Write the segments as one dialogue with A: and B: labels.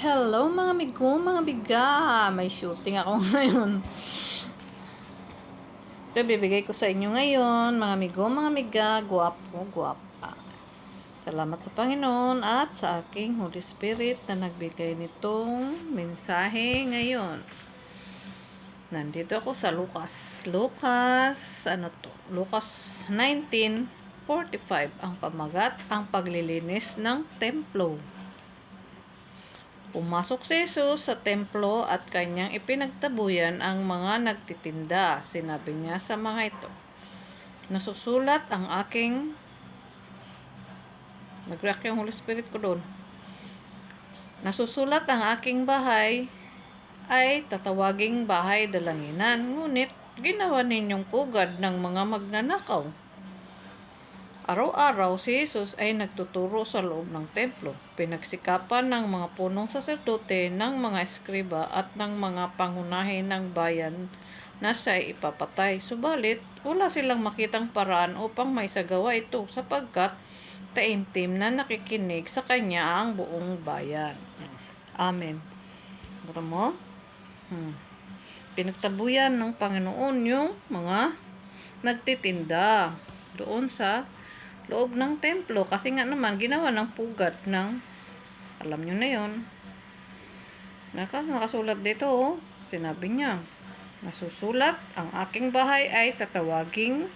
A: Hello mga amigo, mga biga. May shooting ako ngayon. Ito bibigay ko sa inyo ngayon, mga amigo, mga amiga, guwapo, guwapa. Salamat sa Panginoon at sa aking Holy Spirit na nagbigay nitong mensahe ngayon. Nandito ako sa Lucas. Lucas 19:45. Ang pamagat, ang paglilinis ng templo. Pumasok si Jesus sa templo at kanyang ipinagtabuyan ang mga nagtitinda. Sinabi niya sa mga ito, nasusulat ang aking... Nag-react yung Holy Spirit ko doon. Nasusulat ang aking bahay ay tatawaging bahay dalanginan. Ngunit ginawa ninyong pugad ng mga magnanakaw. Araw-araw si Jesus ay nagtuturo sa loob ng templo. Pinagsikapan ng mga punong saserdote, ng mga eskriba at ng mga pangunahin ng bayan na siya'y ipapatay. Subalit, wala silang makitang paraan upang maisagawa ito sapagkat taimtim na nakikinig sa kanya ang buong bayan. Amen. Bata mo? Pinagtabuyan ng Panginoon yung mga nagtitinda doon sa loob ng templo kasi nga naman ginawa ng pugad ng, alam nyo na yun, nakasulat dito sinabi niya, nasusulat ang aking bahay ay tatawaging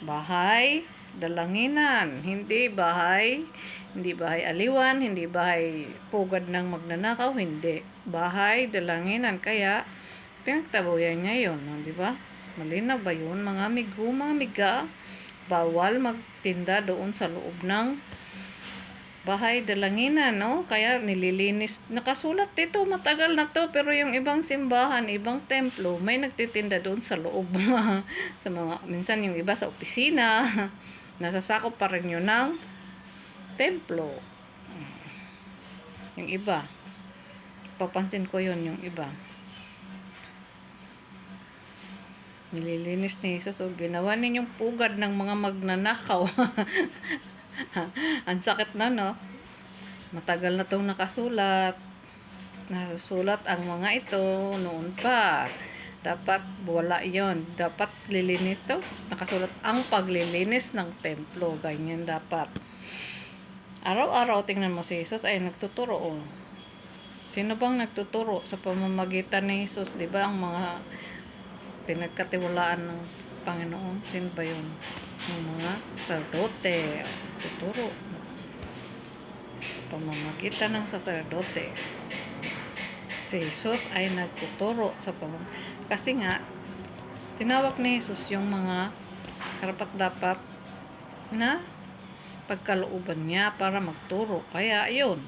A: bahay dalanginan, hindi bahay aliwan, hindi bahay pugad ng magnanakaw, hindi bahay dalanginan. Kaya pinagtabuyan niya yun, di ba? Malinaw ba yun mga amigo, mga amiga? Bawal magtinda doon sa loob ng bahay dalanginan, no? Kaya nililinis. Nakasulat dito, matagal na to, pero yung ibang simbahan, ibang templo, may nagtitinda doon sa loob. Sa minsan yung iba sa opisina, nasasakop pa rin yun ng templo. Yung iba, papansin ko yun, yung iba. Nililinis ni Jesus o ginawa ninyong pugad ng mga magnanakaw. Ang sakit na, no? Matagal na itong nakasulat. Nasusulat ang mga ito noon pa. Dapat wala yon. Dapat lilinis ito. Nakasulat ang paglilinis ng templo. Ganyan dapat. Araw-araw tingnan mo si Jesus ay nagtuturo. Oh. Sino bang nagtuturo sa pamamagitan ni Jesus? Diba ang mga pinagkatiwalaan ng Panginoon? Sino ba yun? Yung mga sacerdote. Tuturo. Pamamagitan ng sacerdote. Si Jesus ay nagtuturo sa pamamagitan. Kasi nga, tinawag ni Jesus yung mga karapat-dapat na pagkalooban niya para magturo. Kaya yun.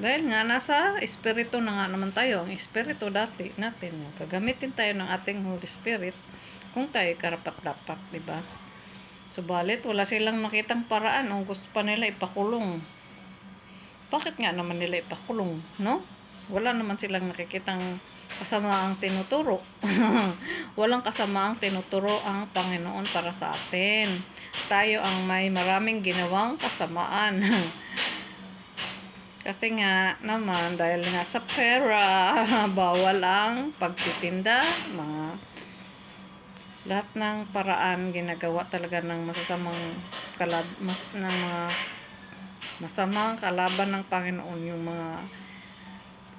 A: Dahil nga nasa espiritu na nga naman tayo, ang espiritu dati natin, gagamitin tayo ng ating Holy Spirit kung tayo karapat-dapat, di ba? Subalit wala silang nakitang paraan o gusto pa nila ipakulong. Bakit nga naman nila ipakulong, no? Wala naman silang nakikitang kasamaang tinuturo. Walang kasamaang tinuturo ang Panginoon para sa atin. Tayo ang may maraming ginawang kasamaan. Kasi nga naman, dahil nga sa pera, bawal ang pagtitinda, lahat ng paraan ginagawa talaga ng masamang kalaban ng Panginoon. Yung mga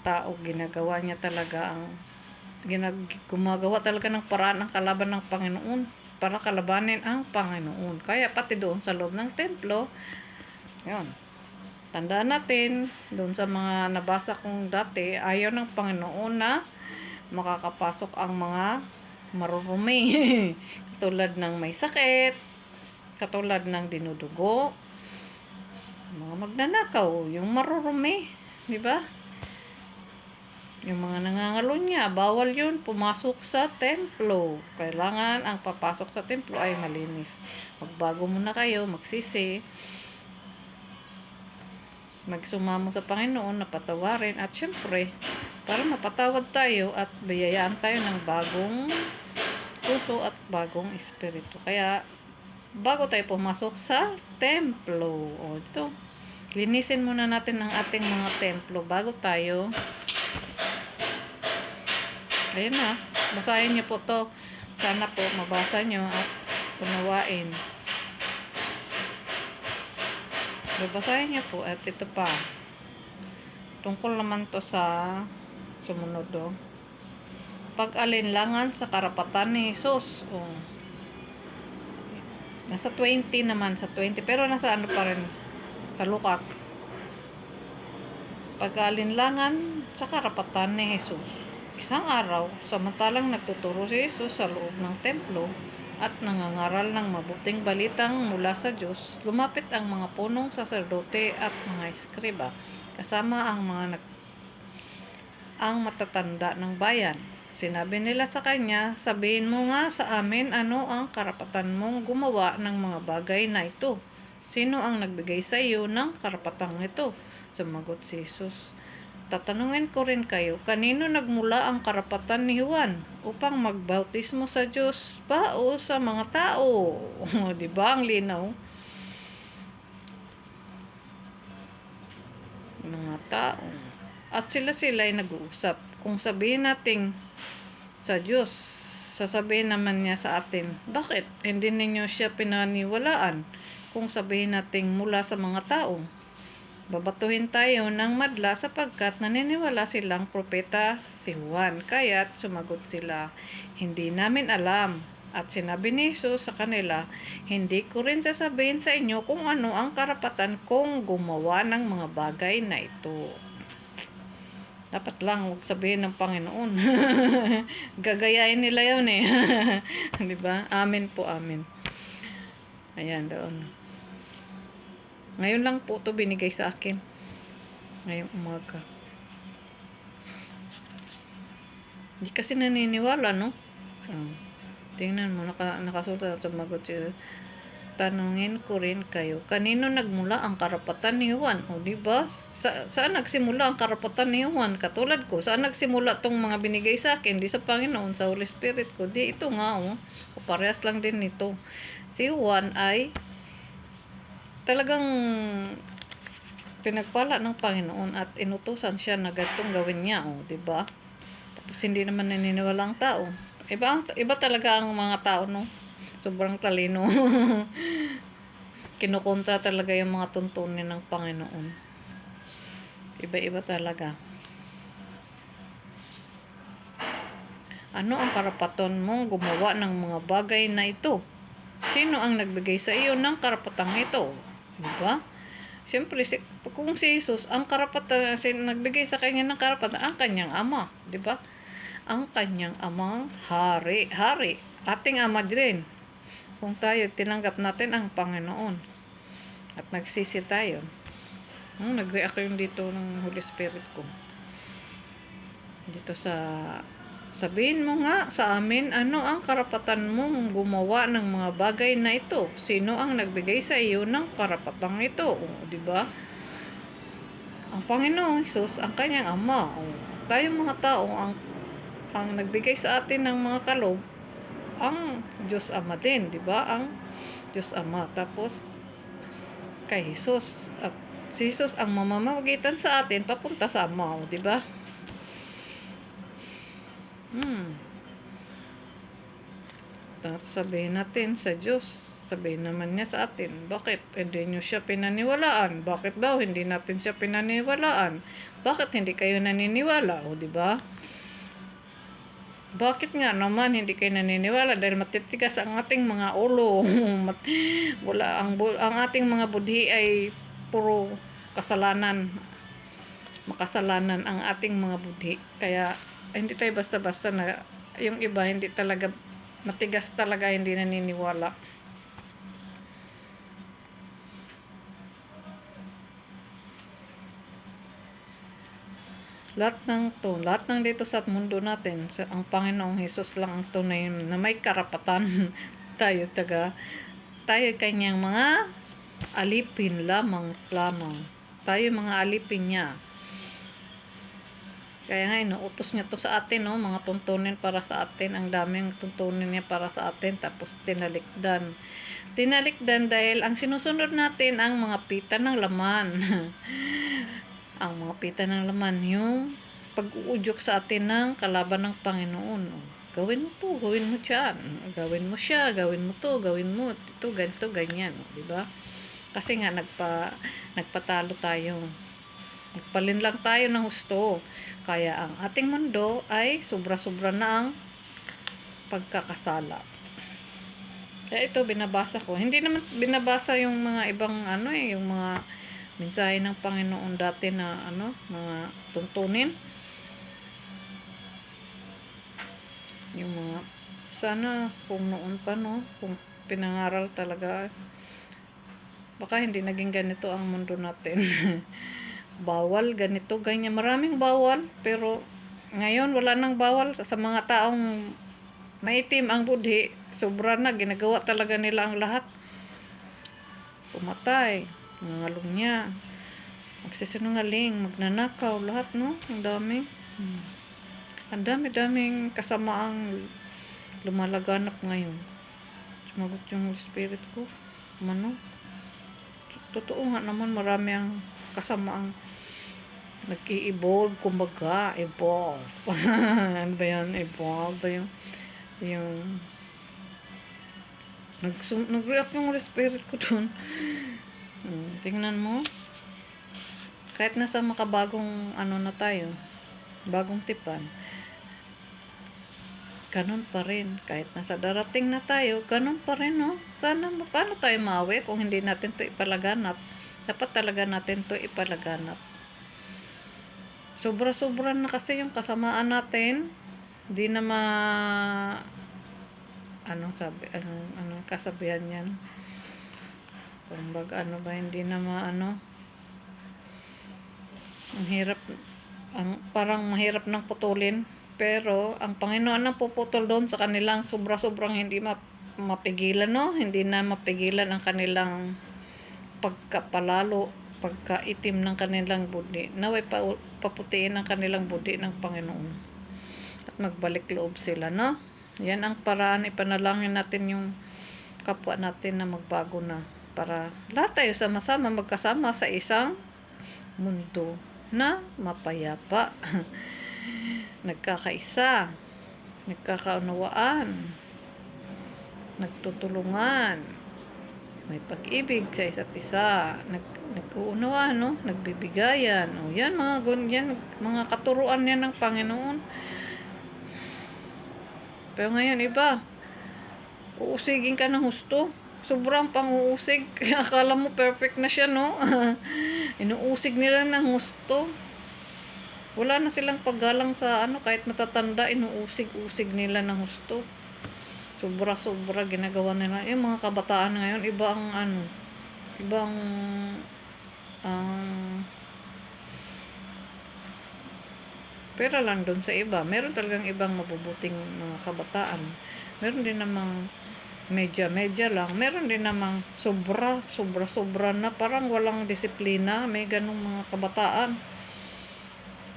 A: tao, ginagawa niya talaga gumagawa talaga ng paraan ang kalaban ng Panginoon para kalabanin ang Panginoon. Kaya pati doon sa loob ng templo, yun, tandaan natin, doon sa mga nabasa kong dati, ayaw ng Panginoon na makakapasok ang mga marurumi. Katulad ng may sakit, katulad ng dinudugo, mga magnanakaw, yung marurumi, di ba? Yung mga nangangalunya, bawal yun pumasok sa templo. Kailangan ang papasok sa templo ay malinis. Magbago muna kayo, magsisi, magsumamo sa Panginoon na patawarin, at syempre para mapatawad tayo at biyayaan tayo ng bagong puso at bagong espiritu. Kaya bago tayo pumasok sa templo. O, ito. Linisin muna natin ang ating mga templo bago tayo. Ayun na. Basahin niyo po to. Sana po mabasa niyo at unawain. Babasahin niyo po at ito pa. Tungkol naman to sa sumunod do. Pag-alinlangan sa karapatan ni Jesus. Oh. Nasa 20 naman, sa 20. Pero nasa ano pa rin, sa Lucas. Pag-alinlangan sa karapatan ni Jesus. Isang araw, samantalang nagtuturo si Jesus sa loob ng templo at nangangaral ng mabuting balitang mula sa Diyos, lumapit ang mga punong saserdote at mga eskriba, kasama ang matatanda ng bayan. Sinabi nila sa kanya, sabihin mo nga sa amin ano ang karapatan mong gumawa ng mga bagay na ito. Sino ang nagbigay sa iyo ng karapatang ito? Sumagot si Jesus, tatanungin ko rin kayo, kanino nagmula ang karapatan ni Juan upang magbautismo sa Diyos ba o sa mga tao? Di ba ang linaw? Mga tao. At sila ay nag-uusap. Kung sabihin natin sa Diyos, sasabihin naman niya sa atin, bakit hindi ninyo siya pinaniwalaan? Kung sabihin natin mula sa mga tao, babatuhin tayo ng madla sapagkat naniniwala silang propeta si Juan. Kaya't sumagot sila, hindi namin alam. At sinabi ni Jesus sa kanila, hindi ko rin sasabihin sa inyo kung ano ang karapatan kong gumawa ng mga bagay na ito. Dapat lang, huwag sabihin ng Panginoon. Gagayain nila yun eh. Diba? Amen po, amen. Ayan, doon. Ngayon lang po ito binigay sa akin. Ngayong umaga. Hindi kasi naniniwala, no? Tingnan mo, nakasulat sa magot siya. Tanungin ko rin kayo, kanino nagmula ang karapatan ni Juan? O diba? Saan nagsimula ang karapatan ni Juan? Katulad ko, saan nagsimula tong mga binigay sa akin? Di sa Panginoon, sa Holy Spirit ko. Di ito nga, oh. Parehas lang din nito. Si Juan ay talagang pinagpala ng Panginoon at inutusan siya na ganitong gawin niya, oh, diba? Tapos hindi naman naniniwala ang tao. Iba talaga ang mga tao, no? Sobrang talino. Kinukontra talaga yung mga tuntunin ng Panginoon. Iba-iba talaga. Ano ang karapatan mong gumawa ng mga bagay na ito? Sino ang nagbigay sa iyo ng karapatang ito? Diba? Siyempre, kung si Jesus, ang karapatan, nagbigay sa kanya ng karapatan, ang kanyang ama. Diba? Ang kanyang amang hari. Ating ama din. Kung tayo, tinanggap natin ang Panginoon. At nagsisi tayo. Nag-react yung dito ng Holy Spirit ko. Dito sa sabihin mo nga sa amin ano ang karapatan mong gumawa ng mga bagay na ito. Sino ang nagbigay sa iyo ng karapatang ito? Di ba? Ang Panginoong Hesus, ang kanyang ama. Tayong mga tao ang nagbigay sa atin ng mga kaloob, ang Diyos Ama din, di ba? Ang Diyos Ama. Tapos kay Jesus, at si Jesus ang mamamagitan sa atin papunta sa Ama, di ba? Sabihin natin sa Diyos, sabihin naman niya sa atin, bakit hindi nyo siya pinaniwalaan? Bakit daw hindi natin siya pinaniwalaan? Bakit hindi kayo naniniwala? O, di ba? Bakit nga naman hindi kayo naniniwala? Dahil matitigas ang ating mga ulo. Ang ating mga budhi ay puro kasalanan. Makasalanan ang ating mga budhi. Kaya hindi tayo basta-basta na yung iba hindi talaga matigas talaga, hindi naniniwala. Lahat ng dito sa mundo natin, ang Panginoong Hesus lang ang tunay na may karapatan. tayo kanyang mga alipin lamang. Tayo mga alipin niya. Kaya nga, inuutos niya to sa atin, no? Mga tuntunin para sa atin. Ang daming tuntunin niya para sa atin. Tapos, tinalikdan. Tinalikdan dahil ang sinusunod natin ang mga pita ng laman. Ang mga pita ng laman, yung pag-uudyok sa atin ng kalaban ng Panginoon. Gawin mo to, gawin mo dyan. Gawin mo siya, gawin mo to, gawin mo. Ito, ganito, ganyan. Diba? Kasi nga, nagpatalo tayo. Nagpalinlang tayo ng husto. Kaya ang ating mundo ay sobra-sobra na ang pagkakasala. Kaya ito binabasa ko. Hindi naman binabasa yung mga ibang yung mga mensahe ng Panginoon dati na mga tuntunin. Yung mga sana kung noon pa kung pinangaral talaga, baka hindi naging ganito ang mundo natin. Bawal, ganito, ganyan. Maraming bawal, pero ngayon wala nang bawal sa mga taong maitim ang budhi. Sobra na, ginagawa talaga nila ang lahat. Pumatay, mangalunya, magsisinungaling, magnanakaw, lahat, no? Ang dami. Ang dami-daming kasamaang lumalaganap ngayon. Sumagot yung spirit ko. Totoo nga naman, marami ang kasamaang nag-i-evolve, kumbaga, evolve. Ano ba yan? Evolve ba yung nag-react yung spirit ko dun. Tingnan mo. Kahit nasa makabagong na tayo, bagong tipan, ganun pa rin. Kahit nasa darating na tayo, ganun pa rin, no? Sana, paano tayo maawi kung hindi natin to ipalaganap? Dapat talaga natin to ipalaganap. Sobra-sobra na kasi yung kasamaan natin. Hindi na kasabihan yan. Kumbaga, hindi na ang hirap, parang mahirap nang putulin. Pero, ang Panginoon ang puputol doon sa kanilang sobra-sobrang hindi mapigilan, no? Hindi na mapigilan ang kanilang pagkapalalo, pagkaitim ng kanilang budi. Naway paputiin ang kanilang budi ng Panginoon. At magbalik loob sila, no? Yan ang paraan, ipanalangin natin yung kapwa natin na magbago na. Para lahat tayo sama-sama, magkasama sa isang mundo na mapayapa. Nagkakaisa, nagkakaunawaan, nagtutulungan, may pag-ibig sa isa't isa, nag-uunawa, no? Nagbibigayan. Yan mga katuruan yan ng Panginoon. Pero ngayon iba, uusigin ka ng husto. Sobrang pang-uusig. Akala mo perfect na siya, no? Inuusig nila ng husto. Wala na silang paggalang sa kahit matatanda, inuusig-usig nila ng husto. Sobra-sobra ginagawa nila. Yung mga kabataan ngayon, ibang pera lang doon sa iba. Meron talagang ibang mabubuting mga kabataan. Meron din namang medya lang. Meron din namang sobra na parang walang disiplina. May ganung mga kabataan.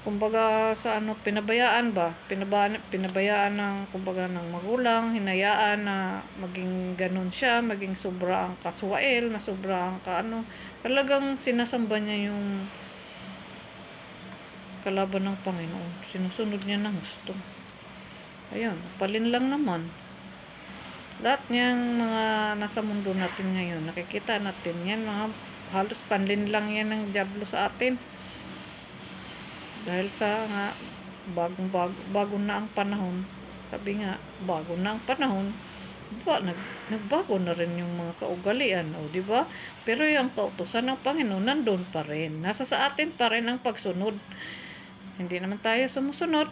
A: Kumbaga sa pinabayaan ba? Pinabayaan ng kumbaga ng magulang, hinayaan na maging ganun siya, maging sobra ang kaswael, na sobra ang talagang sinasamba niya yung kalaban ng Panginoon. Sinusunod niya ng gusto. Ayun, palin lang naman. Lahat niyang mga nasa mundo natin ngayon, nakikita natin yan, mga halos panlin lang yan ng diablo sa atin. Dahil sa bago na ang panahon. Sabi nga, bago na ang panahon, diba, nagbago na rin yung mga kaugalian, diba? Pero yung kautusan ng Panginoon nandun pa rin. Nasa sa atin pa rin ang pagsunod. Hindi naman tayo sumusunod.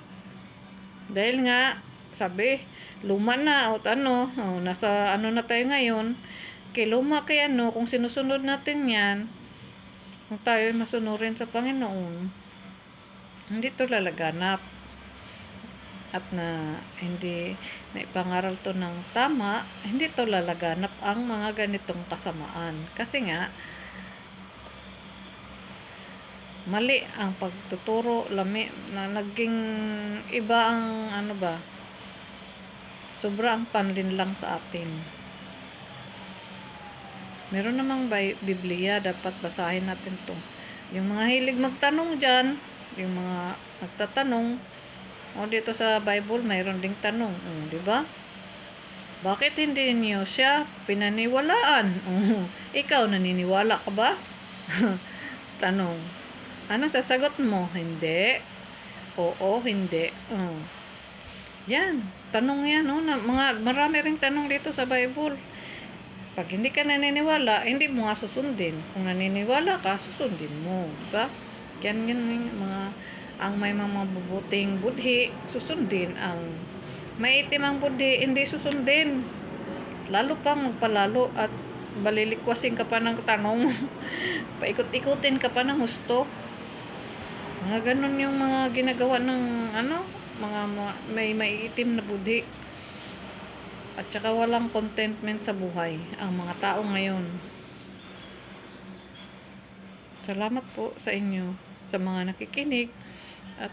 A: Dahil nga, sabi, luma na, nasa na tayo ngayon, luma kay kung sinusunod natin yan, kung tayo masunurin sa Panginoon, hindi to lalaganap. At hindi na ipangaral to ng tama, hindi to lalaganap ang mga ganitong kasamaan. Kasi nga, mali ang pagtuturo, lami na naging iba ang ano ba, sobra ang panlinlang sa atin. Meron namang Biblia, dapat basahin natin to. Yung mga hilig magtanong dyan, yung mga nagtatanong, o dito sa Bible, mayroon ding tanong, di ba? Bakit hindi niyo siya pinaniwalaan? Ikaw, naniniwala ka ba? Tanong. Ano sasagot mo? Hindi. Oo, hindi. Yan. Tanong yan. Marami ring tanong dito sa Bible. Pag hindi ka naniniwala, hindi mo nga susundin. Kung naniniwala ka, susundin mo. Diba? Yan ang may mga mabubuting budhi, susundin. Ang may itim ang budhi, hindi susundin. Lalo pang magpalalo at balilikwasin ka pa ng tanong. Paikot-ikutin ka pa ng husto. Mga ganun yung mga ginagawa ng mga may itim na budhi. At saka walang contentment sa buhay ang mga tao ngayon. Salamat po sa inyo, sa mga nakikinig, at